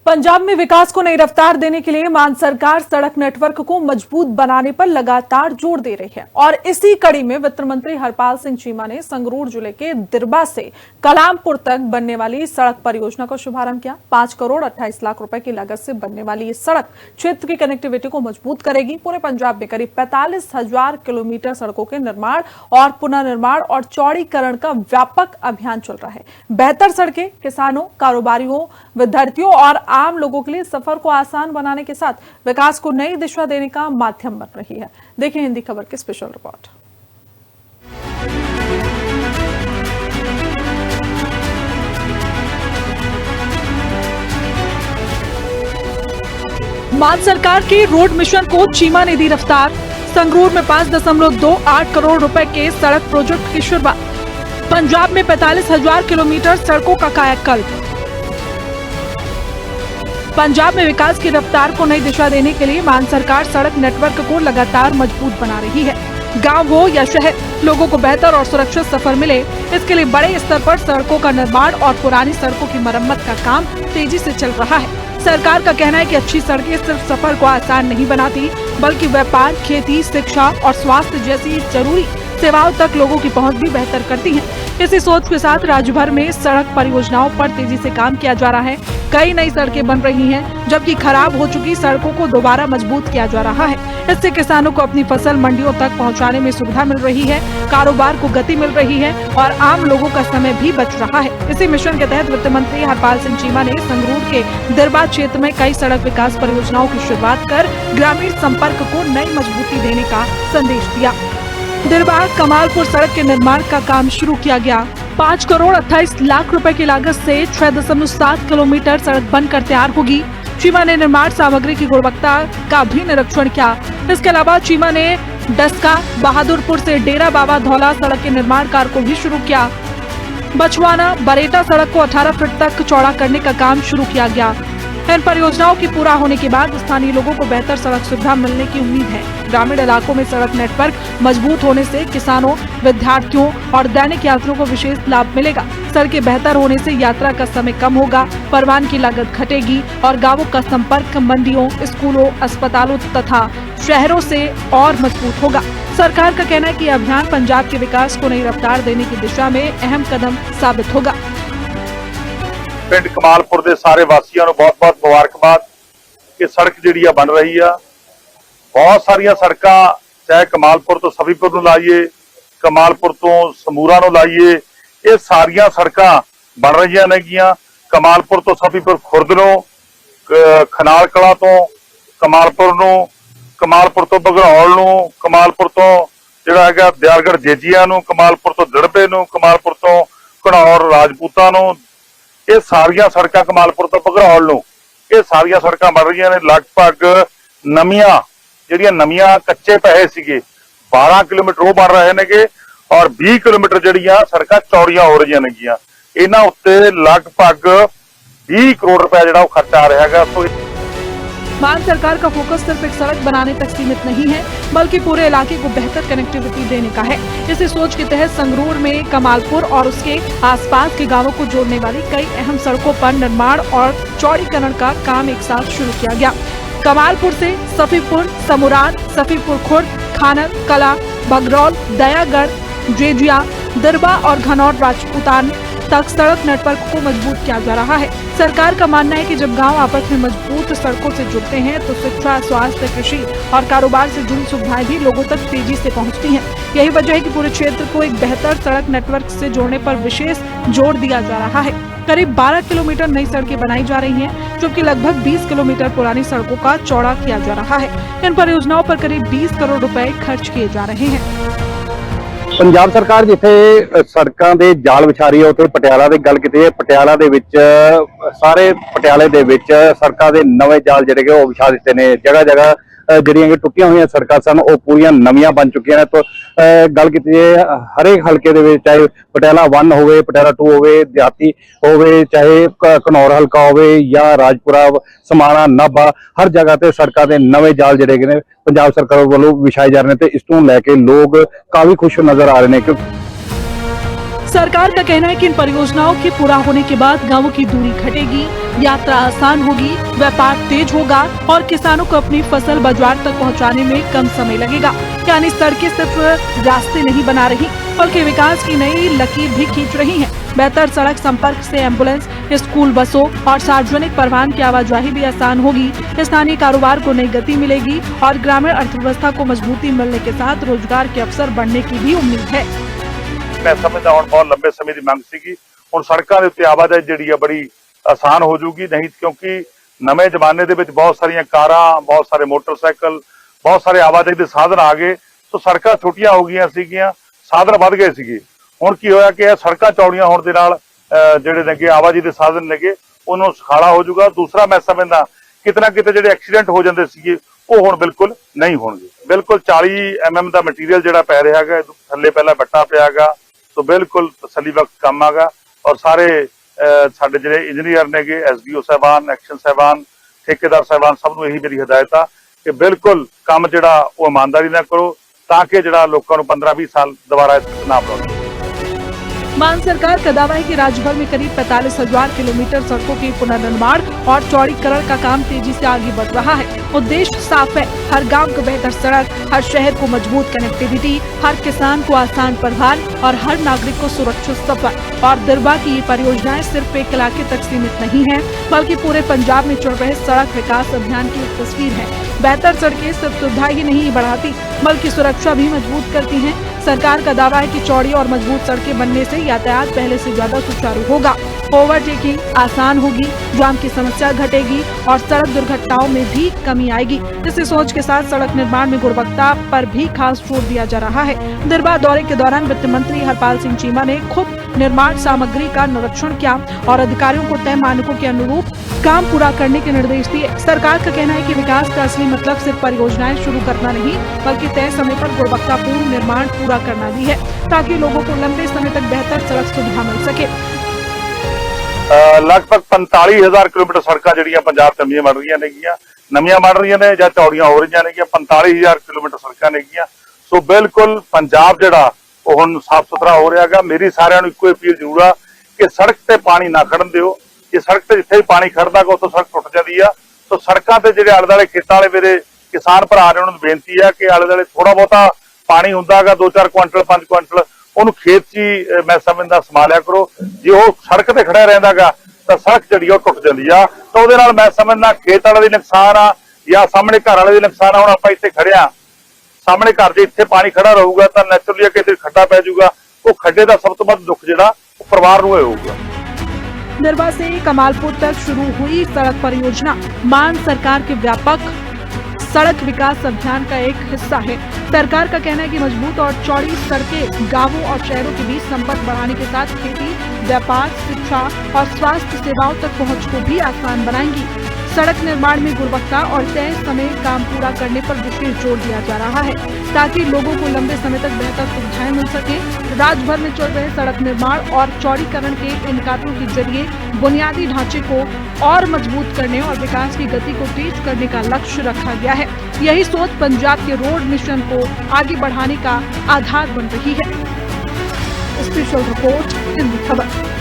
पंजाब में विकास को नई रफ्तार देने के लिए मान सरकार सड़क नेटवर्क को मजबूत बनाने पर लगातार जोर दे रही है और इसी कड़ी में वित्त मंत्री हरपाल सिंह चीमा ने संगरूर जिले के दिरबा से कलामपुर तक बनने वाली सड़क परियोजना का शुभारंभ किया। 5 करोड़ 28 लाख रुपए की लागत से बनने वाली ये सड़क क्षेत्र की कनेक्टिविटी को मजबूत करेगी। पूरे पंजाब में करीब 45,000 किलोमीटर सड़कों के निर्माण और पुनर्निर्माण और चौड़ीकरण का व्यापक अभियान चल रहा है। बेहतर सड़कें किसानों, कारोबारियों, विद्यार्थियों और आम लोगों के लिए सफर को आसान बनाने के साथ विकास को नई दिशा देने का माध्यम बन रही है। देखिए हिंदी खबर की स्पेशल रिपोर्ट। मान सरकार के रोड मिशन को चीमा ने दी रफ्तार। संगरूर में 5.28 करोड़ रुपए के सड़क प्रोजेक्ट की शुरुआत। पंजाब में 45,000 किलोमीटर सड़कों का कायाकल्प। पंजाब में विकास की रफ्तार को नई दिशा देने के लिए मान सरकार सड़क नेटवर्क को लगातार मजबूत बना रही है। गांव हो या शहर, लोगों को बेहतर और सुरक्षित सफर मिले, इसके लिए बड़े स्तर पर सड़कों का निर्माण और पुरानी सड़कों की मरम्मत का काम तेजी से चल रहा है। सरकार का कहना है कि अच्छी सड़कें सिर्फ सफर को आसान नहीं बनाती, बल्कि व्यापार, खेती, शिक्षा और स्वास्थ्य जैसी जरूरी सेवाओं तक लोगों की पहुंच भी बेहतर करती हैं। इसी सोच के साथ राज्य भर में सड़क परियोजनाओं पर तेजी से काम किया जा रहा है। कई नई सड़कें बन रही हैं, जबकि खराब हो चुकी सड़कों को दोबारा मजबूत किया जा रहा है। इससे किसानों को अपनी फसल मंडियों तक पहुंचाने में सुविधा मिल रही है, कारोबार को गति मिल रही है और आम लोगों का समय भी बच रहा है। इसी मिशन के तहत वित्त मंत्री हरपाल सिंह चीमा ने संगरूर के दिरबा क्षेत्र में कई सड़क विकास परियोजनाओं की शुरुआत कर ग्रामीण संपर्क को नई मजबूती देने का संदेश दिया। दिरबा कमालपुर सड़क के निर्माण का काम शुरू किया गया। 5 करोड़ 28 लाख रुपए की लागत से 6.7 किलोमीटर सड़क बनकर तैयार होगी। चीमा ने निर्माण सामग्री की गुणवत्ता का भी निरीक्षण किया। इसके अलावा चीमा ने डस्का बहादुरपुर से डेरा बाबा धौला सड़क के निर्माण कार्य को भी शुरू किया। बछवाना बरेटा सड़क को 18 फीट तक चौड़ा करने का काम शुरू किया गया। इन परियोजनाओं की पूरा होने के बाद स्थानीय लोगों को बेहतर सड़क सुविधा मिलने की उम्मीद है। ग्रामीण इलाकों में सड़क नेटवर्क मजबूत होने से किसानों, विद्यार्थियों और दैनिक यात्रियों को विशेष लाभ मिलेगा। सड़कें बेहतर होने से यात्रा का समय कम होगा, परिवहन की लागत घटेगी और गांवों का संपर्क मंडियों, स्कूलों, अस्पतालों तथा शहरों से और मजबूत होगा। सरकार का कहना है कि अभियान पंजाब के विकास को नई रफ्तार देने की दिशा में अहम कदम साबित होगा। पिंड कमालपुर के सारे वासियों को बहुत बहुत मुबारकबाद कि सड़क जी बन रही है। बहुत सारिया सड़क चाहे कमालपुर तो सफीपुर लाइए, कमालपुर तो समूरा लाइए, ये सारिया सड़क बन रही ने। कमालपुर तो सफीपुर खुर्द नो, खनाल कला तो कमालपुर नो, कमालपुर तो बघरौल नो, कमालपुर तो जिहड़ा है दयालगढ़ जेजिया नो, कमालपुर तो दिड़बे नो, कमालपुर तो घनौर राजपूतां नो, ये सारिया सड़क कमालपुर तो बघरौल नो, ये सारिया सड़क बन रही ने। लगभग नवियां ਜਿਹੜੀਆਂ ਨਵੀਆਂ ਕੱਚੇ ਪਏ ਸੀਗੇ 12 ਕਿਲੋਮੀਟਰ ਉਹ ਬਣ ਰਹੇ ਨੇਗੇ ਔਰ 20 ਕਿਲੋਮੀਟਰ ਜਿਹੜੀਆਂ ਸੜਕਾਂ ਚੌੜੀਆਂ ਹੋ ਰਹੀਆਂ ਨੇਗੀਆਂ। ਇਹਨਾਂ ਉੱਤੇ ਲਗਭਗ 20 ਕਰੋੜ ਰੁਪਏ ਜਿਹੜਾ ਉਹ ਖਰਚਾ ਆ ਰਿਹਾ ਹੈਗਾ। ਸੋ मान सरकार का फोकस सिर्फ एक सड़क बनाने तक सीमित नहीं है, बल्कि पूरे इलाके को बेहतर कनेक्टिविटी देने का है। इसी सोच के तहत संगरूर में कमालपुर और उसके आसपास के गांवों को जोड़ने वाली कई अहम सड़कों पर निर्माण और चौड़ीकरण का काम एक साथ शुरू किया गया। कमालपुर से सफीपुर, समूरान, सफीपुर खुर्द, खानर कला, बघरौल, दयागढ़, जेजिया, दिरबा और घनौर राजपूतान तक सड़क नेटवर्क को मजबूत किया जा रहा है। सरकार का मानना है कि जब गांव आपस में मजबूत सड़कों से जुड़ते हैं तो शिक्षा, स्वास्थ्य, कृषि और कारोबार से जुड़ी सुविधाएं भी लोगों तक तेजी से पहुंचती हैं। यही वजह है कि पूरे क्षेत्र को एक बेहतर सड़क नेटवर्क से जोड़ने पर विशेष जोर दिया जा रहा है। करीब 12 किलोमीटर नई सड़कें बनाई जा रही हैं, जबकि लगभग 20 किलोमीटर पुरानी सड़कों का चौड़ा किया जा रहा है। इन परियोजनाओं पर करीब 20 करोड़ रुपए खर्च किए जा रहे हैं। पंजाब सरकार जिथे सड़कों के जाल विछा रही है, उत्थे पटियाला की गल की। पटियाला दे विच सारे पटियाले दे विच सड़कों के नवे जाल जिहड़े वो विछा दिते ने। जगह जगह ਜਿਹੜੀਆਂ ਟੁੱਟੀਆਂ ਹੋਈਆਂ ਸੜਕਾਂ ਸਨ ਉਹ ਪੂਰੀਆਂ ਨਵੀਆਂ ਬਣ ਚੁੱਕੀਆਂ ਨੇ। तो ਗੱਲ ਕੀਤੀ ਜਾਏ ਹਰੇਕ ਹਲਕੇ ਦੇ ਵਿੱਚ, ਚਾਹੇ ਪਟਿਆਲਾ 1 ਹੋਵੇ, ਪਟਿਆਲਾ 2 ਹੋਵੇ, ਦਿਹਾਤੀ ਹੋਵੇ, ਚਾਹੇ ਘਨੌਰ ਹਲਕਾ ਹੋਵੇ ਜਾਂ ਰਾਜਪੁਰਾ, ਸਮਾਣਾ, ਨਾਭਾ, ਹਰ ਜਗ੍ਹਾ ਤੇ ਸੜਕਾਂ ਦੇ ਨਵੇਂ ਜਾਲ ਜਿਹੜੇ ਨੇ ਪੰਜਾਬ ਸਰਕਾਰ ਵੱਲੋਂ ਵਿਛਾਏ ਜਾ ਰਹੇ ਨੇ ਤੇ ਇਸ ਤੋਂ ਲੈ ਕੇ ਲੋਕ ਕਾਫੀ ਖੁਸ਼ ਨਜ਼ਰ ਆ ਰਹੇ ਨੇ। सरकार का कहना है कि इन परियोजनाओं के पूरा होने के बाद गांवों की दूरी घटेगी, यात्रा आसान होगी, व्यापार तेज होगा और किसानों को अपनी फसल बाजार तक पहुंचाने में कम समय लगेगा। यानी सड़कें सिर्फ रास्ते नहीं बना रही बल्कि विकास की नई लकीर भी खींच रही हैं। बेहतर सड़क संपर्क से एम्बुलेंस, स्कूल बसों और सार्वजनिक परिवहन की आवाजाही भी आसान होगी। स्थानीय कारोबार को नई गति मिलेगी और ग्रामीण अर्थव्यवस्था को मजबूती मिलने के साथ रोजगार के अवसर बढ़ने की भी उम्मीद है। मैं समझदा हुण बहुत लंबे समय की मांग सीगी, हुण सड़कों के उत्ते आवाजाही जिहड़ी आ बड़ी आसान हो जूगी। नहीं क्योंकि नवे जमाने दे विच बहुत सारियां कारां, बहुत सारे मोटरसाइकिल, बहुत सारे आवाजाही के साधन आ गए, तो सड़कां छोटियां हो गईयां सीगीयां, साधन वध गए सीगे। हुण की होया कि सड़कां चौड़ियां होण दे नाल जिहड़े नेगे आवाजाही के साधन नेगे उन्होंने सुखाला हो जूगा। दूसरा मैं समझदा किते ना किते जिहड़े एक्सीडेंट हो जांदे सीगे ਉਹ ਹੁਣ ਬਿਲਕੁਲ नहीं होणगे। बिल्कुल 40 mm ਦਾ ਮਟੀਰੀਅਲ ਜਿਹੜਾ ਪੈ ਰਿਹਾ ਹੈਗਾ, ਥੱਲੇ ਪਹਿਲਾਂ ਬੱਟਾ ਪਿਆ ਹੈਗਾ, ਸੋ ਬਿਲਕੁਲ ਤਸੱਲੀ ਵਕਤ ਕੰਮ ਆਗਾ। ਔਰ ਸਾਰੇ ਸਾਡੇ ਜਿਹੜੇ ਇੰਜੀਨੀਅਰ ਨੇਗੇ, SDO ਸਾਹਿਬਾਨ, ਐਕਸ਼ਨ ਸਾਹਿਬਾਨ, ਠੇਕੇਦਾਰ ਸਾਹਿਬਾਨ, ਸਭ ਨੂੰ ਇਹੀ ਮੇਰੀ ਹਦਾਇਤ ਆ ਕਿ ਬਿਲਕੁਲ ਕੰਮ ਜਿਹੜਾ ਉਹ ਇਮਾਨਦਾਰੀ ਨਾਲ ਕਰੋ ਤਾਂ ਕਿ ਜਿਹੜਾ ਲੋਕਾਂ ਨੂੰ 15-20 ਸਾਲ ਦੁਬਾਰਾ ਇਸ ਨਾ ਬਣਾਉਣ। मान सरकार का दावा है कि राज्य भर में करीब 45,000 किलोमीटर सड़कों के पुनर्निर्माण और चौड़ीकरण का काम तेजी से आगे बढ़ रहा है। उद्देश्य साफ है, हर गांव को बेहतर सड़क, हर शहर को मजबूत कनेक्टिविटी, हर किसान को आसान परिवहन और हर नागरिक को सुरक्षित सफर। और दिरबा की ये परियोजनाएं सिर्फ एक इलाके तक सीमित नहीं है बल्कि पूरे पंजाब में चल रहे सड़क विकास अभियान की एक तस्वीर है। बेहतर सड़कें सिर्फ सुविधा ही नहीं बढ़ाती बल्कि सुरक्षा भी मजबूत करती हैं। सरकार का दावा है कि चौड़ी और मजबूत सड़कें बनने से यातायात पहले से ज्यादा सुचारू होगा, ओवरटेकिंग आसान होगी, जाम की समस्या घटेगी और सड़क दुर्घटनाओं में भी कमी आएगी। इसी सोच के साथ सड़क निर्माण में गुणवत्ता पर भी खास जोर दिया जा रहा है। दिरबा दौरे के दौरान वित्त मंत्री हरपाल सिंह चीमा ने खुद निर्माण सामग्री का निरीक्षण किया और अधिकारियों को तय मानकों के अनुरूप काम पूरा करने के निर्देश दिए। सरकार का कहना है कि विकास का असली मतलब सिर्फ परियोजनाएं शुरू करना नहीं बल्कि तय समय पर गुणवत्तापूर्ण निर्माण पूरा करना भी है ताकि लोगों को लंबे समय तक बेहतर सड़क सुविधा मिल सके। लगभग 45,000 किलोमीटर सड़कां जिहड़ियां पंजाब च नवीं बन रहीआं नेगीआं, नवीं बन रहीआं ने जां चौड़ियां हो रहीआं नेगीआं, 45,000 किलोमीटर सड़कां नेगीआं। सो बिल्कुल पंजाब जिहड़ा ਉਹ ਹੁਣ ਸਾਫ਼ ਸੁਥਰਾ ਹੋ ਰਿਹਾ ਹੈਗਾ। ਮੇਰੀ ਸਾਰਿਆਂ ਨੂੰ ਇੱਕੋ ਅਪੀਲ ਜ਼ਰੂਰ ਆ ਕਿ ਸੜਕ ਤੇ ਪਾਣੀ ਨਾ ਖੜਨ ਦਿਓ। ਜੇ ਸੜਕ ਤੇ ਜਿੱਥੇ ਵੀ ਪਾਣੀ ਖੜਦਾਗਾ ਉੱਥੋਂ ਸੜਕ ਟੁੱਟ ਜਾਂਦੀ ਆ। ਸੋ ਸੜਕਾਂ ਤੇ ਜਿਹੜੇ ਆਲੇ ਦੁਆਲੇ ਖੇਤਾਂ ਵਾਲੇ ਮੇਰੇ ਕਿਸਾਨ ਭਰਾ ਨੇ ਉਹਨਾਂ ਨੂੰ ਬੇਨਤੀ ਆ ਕਿ ਆਲੇ ਦੁਆਲੇ ਥੋੜਾ ਬਹੁਤਾ ਪਾਣੀ ਹੁੰਦਾਗਾ 2-4 ਕੁਆਂਟਲ 5 ਕੁਆਂਟਲ ਉਹਨੂੰ ਖੇਤ 'ਚ ਹੀ ਮੈਂ ਸਮਝਦਾ ਸੰਭਾਲਿਆ ਕਰੋ। ਜੇ ਉਹ ਸੜਕ ਤੇ ਖੜਾ ਰਹਿੰਦਾਗਾ ਤਾਂ ਸੜਕ ਜਿਹੜੀ ਉਹ ਟੁੱਟ ਜਾਂਦੀ ਆ, ਤਾਂ ਉਹਦੇ ਨਾਲ ਮੈਂ ਸਮਝਦਾ ਖੇਤ ਵਾਲੇ ਦੀ ਨੁਕਸਾਨ ਆ ਜਾਂ ਸਾਹਮਣੇ ਘਰ ਵਾਲੇ ਦੀ ਨੁਕਸਾਨ ਆ। ਹੁਣ ਆਪਾਂ ਇੱਥੇ ਖੜੇ ਆ, ਸਾਹਮਣੇ ਘਰ ਦੇ ਇੱਥੇ ਪਾਣੀ ਖੜਾ ਰਹੂਗਾ ਤਾਂ ਨੈਚੁਰਲੀ ਕਿਤੇ ਖੱਡਾ ਪੈ ਜਾਊਗਾ। ਉਹ ਖੱਡੇ ਦਾ ਸਭ ਤੋਂ ਵੱਧ ਦੁੱਖ ਜਿਹੜਾ ਉਹ ਪਰਿਵਾਰ ਨੂੰ ਹੋਊਗਾ। दिरबा से कमालपुर तक शुरू हुई सड़क परियोजना मान सरकार के व्यापक सड़क विकास अभियान का एक हिस्सा है। सरकार का कहना है कि मजबूत और चौड़ी सड़कें गांवों और शहरों के बीच संपर्क बढ़ाने के साथ खेती, व्यापार, शिक्षा और स्वास्थ्य सेवाओं तक पहुंच को भी आसान बनाएंगी। सड़क निर्माण में गुणवत्ता और तय समय काम पूरा करने पर विशेष जोर दिया जा रहा है ताकि लोगों को लंबे समय तक बेहतर सुविधाएं मिल सके। राज्य भर में चल रहे सड़क निर्माण और चौड़ीकरण के इन कार्यों के जरिए बुनियादी ढांचे को और मजबूत करने और विकास की गति को तेज करने का लक्ष्य रखा गया है। यही सोच पंजाब के रोड मिशन को आगे बढ़ाने का आधार बन रही है। स्पेशल रिपोर्ट, दिल्ली खबर।